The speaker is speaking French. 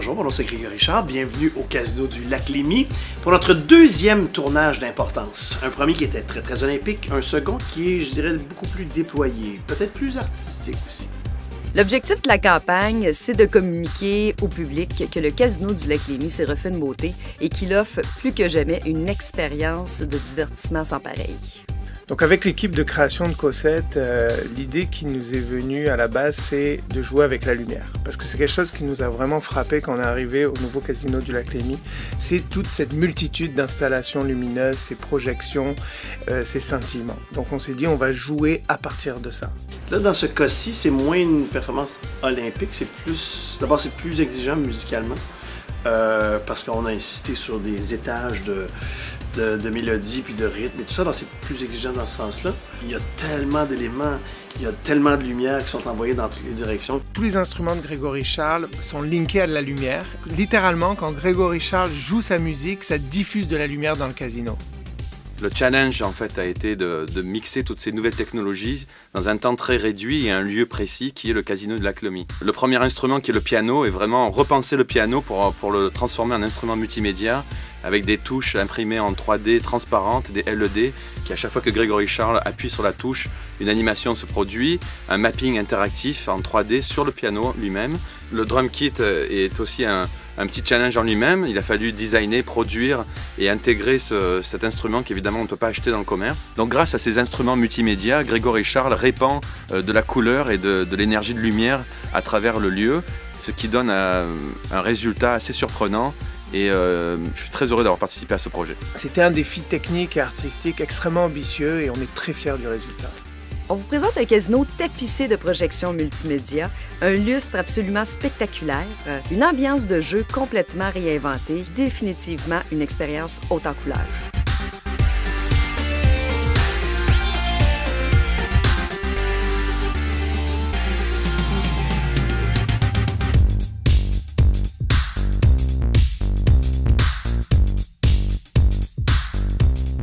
Bonjour, mon nom c'est Grégory Charles, bienvenue au Casino du Lac-Lémy pour notre deuxième tournage d'importance. Un premier qui était très très olympique, un second qui est, je dirais, beaucoup plus déployé, peut-être plus artistique aussi. L'objectif de la campagne, c'est de communiquer au public que le Casino du Lac-Lémy s'est refait de beauté et qu'il offre plus que jamais une expérience de divertissement sans pareil. Donc avec l'équipe de création de Cossette, l'idée qui nous est venue à la base, c'est de jouer avec la lumière. Parce que c'est quelque chose qui nous a vraiment frappé quand on est arrivé au nouveau Casino du Lac-Lémy. C'est toute cette multitude d'installations lumineuses, ces projections, ces scintillements. Donc on s'est dit, on va jouer à partir de ça. Là, dans ce cas-ci, c'est moins une performance olympique, c'est plus... D'abord, c'est plus exigeant musicalement. Parce qu'on a insisté sur des étages de mélodie puis de rythme et tout ça, donc c'est plus exigeant dans ce sens-là. Il y a tellement d'éléments, il y a tellement de lumière qui sont envoyées dans toutes les directions. Tous les instruments de Grégory Charles sont linkés à de la lumière. Littéralement, quand Grégory Charles joue sa musique, ça diffuse de la lumière dans le casino. Le challenge, en fait, a été de mixer toutes ces nouvelles technologies dans un temps très réduit et un lieu précis qui est le Casino du Lac-Lémy. Le premier instrument, qui est le piano, est vraiment repenser le piano pour le transformer en instrument multimédia avec des touches imprimées en 3D transparentes, des LED, qui à chaque fois que Grégory Charles appuie sur la touche, une animation se produit, un mapping interactif en 3D sur le piano lui-même. Le drum kit est aussi un petit challenge en lui-même. Il a fallu designer, produire et intégrer cet instrument qu'évidemment on ne peut pas acheter dans le commerce. Donc grâce à ces instruments multimédia, Grégory Charles répand de la couleur et de l'énergie de lumière à travers le lieu, ce qui donne un résultat assez surprenant. Et je suis très heureux d'avoir participé à ce projet. C'était un défi technique et artistique extrêmement ambitieux et on est très fiers du résultat. On vous présente un casino tapissé de projections multimédia, un lustre absolument spectaculaire, une ambiance de jeu complètement réinventée, définitivement une expérience haute en couleurs.